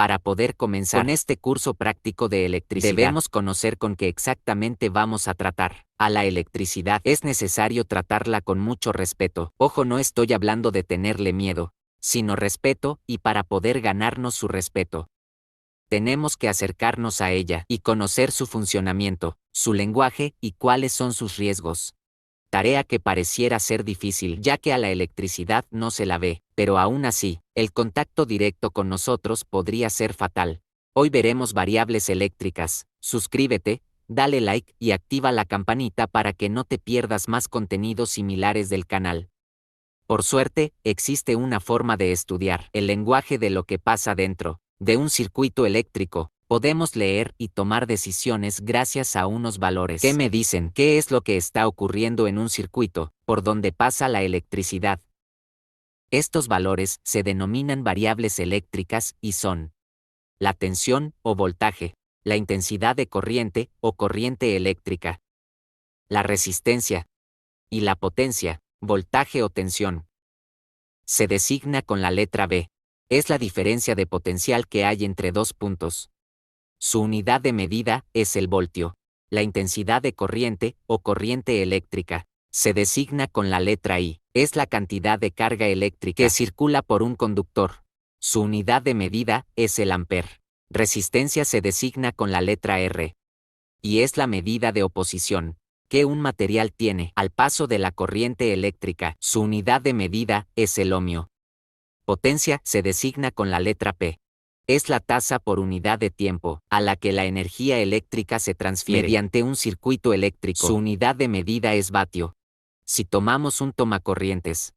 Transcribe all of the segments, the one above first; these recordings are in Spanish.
Para poder comenzar con este curso práctico de electricidad, debemos conocer con qué exactamente vamos a tratar. A la electricidad es necesario tratarla con mucho respeto. Ojo, no estoy hablando de tenerle miedo, sino respeto, y para poder ganarnos su respeto, tenemos que acercarnos a ella y conocer su funcionamiento, su lenguaje y cuáles son sus riesgos. Tarea que pareciera ser difícil ya que a la electricidad no se la ve, pero aún así, el contacto directo con nosotros podría ser fatal. Hoy veremos variables eléctricas. Suscríbete, dale like y activa la campanita para que no te pierdas más contenidos similares del canal. Por suerte, existe una forma de estudiar el lenguaje de lo que pasa dentro de un circuito eléctrico. Podemos leer y tomar decisiones gracias a unos valores que me dicen qué es lo que está ocurriendo en un circuito por donde pasa la electricidad. Estos valores se denominan variables eléctricas y son la tensión o voltaje, la intensidad de corriente o corriente eléctrica, la resistencia y la potencia, voltaje o tensión. Se designa con la letra B. Es la diferencia de potencial que hay entre dos puntos. Su unidad de medida es el voltio. La intensidad de corriente o corriente eléctrica se designa con la letra I. Es la cantidad de carga eléctrica que circula por un conductor. Su unidad de medida es el ampere. Resistencia se designa con la letra R. Y es la medida de oposición que un material tiene al paso de la corriente eléctrica. Su unidad de medida es el ohmio. Potencia se designa con la letra P. Es la tasa por unidad de tiempo a la que la energía eléctrica se transfiere mediante un circuito eléctrico. Su unidad de medida es vatio. Si tomamos un tomacorrientes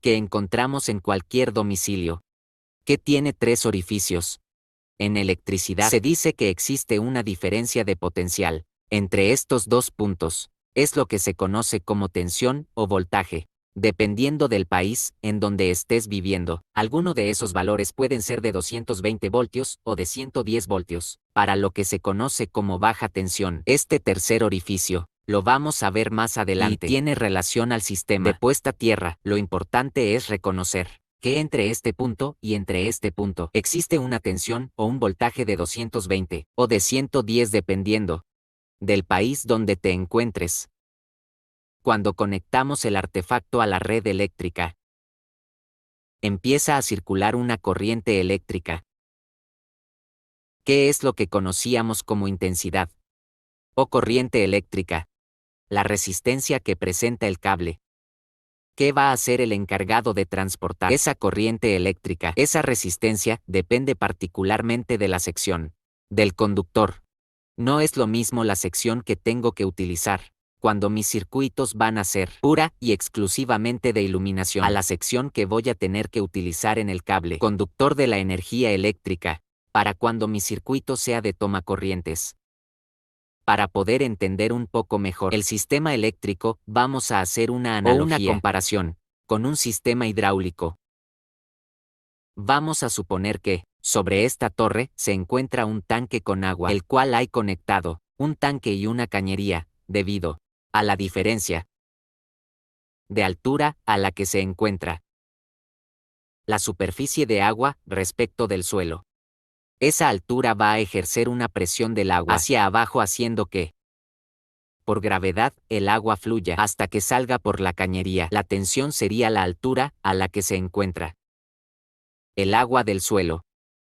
que encontramos en cualquier domicilio, que tiene 3 orificios. En electricidad se dice que existe una diferencia de potencial entre estos dos puntos. Es lo que se conoce como tensión o voltaje. Dependiendo del país en donde estés viviendo, alguno de esos valores pueden ser de 220 voltios o de 110 voltios, para lo que se conoce como baja tensión. Este tercer orificio lo vamos a ver más adelante y tiene relación al sistema de puesta a tierra. Lo importante es reconocer que entre este punto y entre este punto existe una tensión o un voltaje de 220 o de 110 dependiendo del país donde te encuentres. Cuando conectamos el artefacto a la red eléctrica, empieza a circular una corriente eléctrica. ¿Qué es lo que conocíamos como intensidad o corriente eléctrica? La resistencia que presenta el cable. ¿Qué va a hacer el encargado de transportar esa corriente eléctrica? Esa resistencia depende particularmente de la sección del conductor. No es lo mismo la sección que tengo que utilizar cuando mis circuitos van a ser pura y exclusivamente de iluminación, a la sección que voy a tener que utilizar en el cable conductor de la energía eléctrica, para cuando mi circuito sea de tomacorrientes. Para poder entender un poco mejor el sistema eléctrico, vamos a hacer una analogía o una comparación con un sistema hidráulico. Vamos a suponer que, sobre esta torre, se encuentra un tanque con agua, el cual hay conectado, un tanque y una cañería, debido a la diferencia de altura a la que se encuentra la superficie de agua respecto del suelo. Esa altura va a ejercer una presión del agua hacia abajo haciendo que, por gravedad, el agua fluya hasta que salga por la cañería. La tensión sería la altura a la que se encuentra el agua del suelo,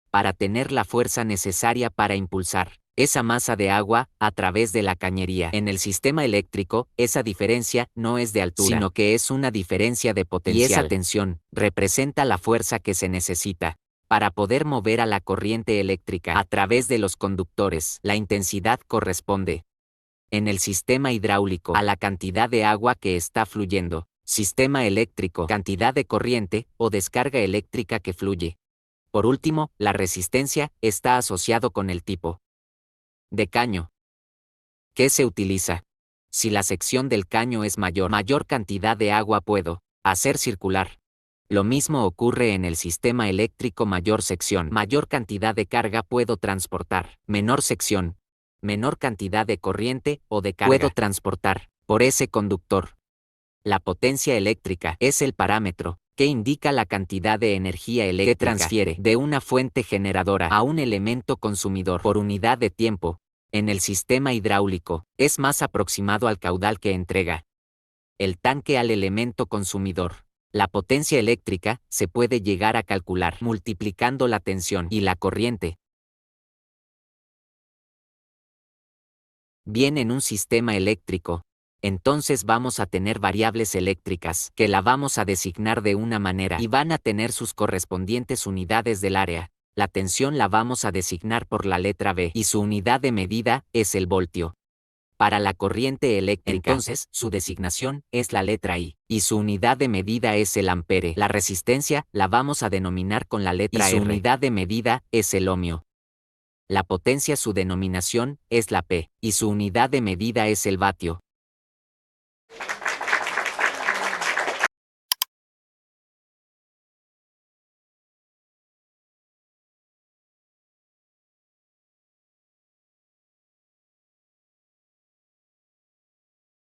para tener la fuerza necesaria para impulsar esa masa de agua a través de la cañería. En el sistema eléctrico, esa diferencia no es de altura, sino que es una diferencia de potencial. Y esa tensión representa la fuerza que se necesita para poder mover a la corriente eléctrica a través de los conductores. La intensidad corresponde, en el sistema hidráulico, a la cantidad de agua que está fluyendo. Sistema eléctrico, cantidad de corriente o descarga eléctrica que fluye. Por último, la resistencia está asociado con el tipo de caño que se utiliza. Si la sección del caño es mayor cantidad de agua puedo hacer circular. Lo mismo ocurre en el sistema eléctrico. Mayor sección, mayor cantidad de carga puedo transportar. Menor sección, menor cantidad de corriente o de carga puedo transportar por ese conductor. La potencia eléctrica es el parámetro que indica la cantidad de energía eléctrica que transfiere de una fuente generadora a un elemento consumidor por unidad de tiempo. En el sistema hidráulico, es más aproximado al caudal que entrega el tanque al elemento consumidor. La potencia eléctrica se puede llegar a calcular multiplicando la tensión y la corriente. Bien, en un sistema eléctrico, entonces vamos a tener variables eléctricas que la vamos a designar de una manera y van a tener sus correspondientes unidades del área. La tensión la vamos a designar por la letra B y su unidad de medida es el voltio. Para la corriente eléctrica, entonces, su designación es la letra I y su unidad de medida es el ampere. La resistencia la vamos a denominar con la letra R y su unidad de medida es el ohmio. La potencia, su denominación es la P y su unidad de medida es el vatio.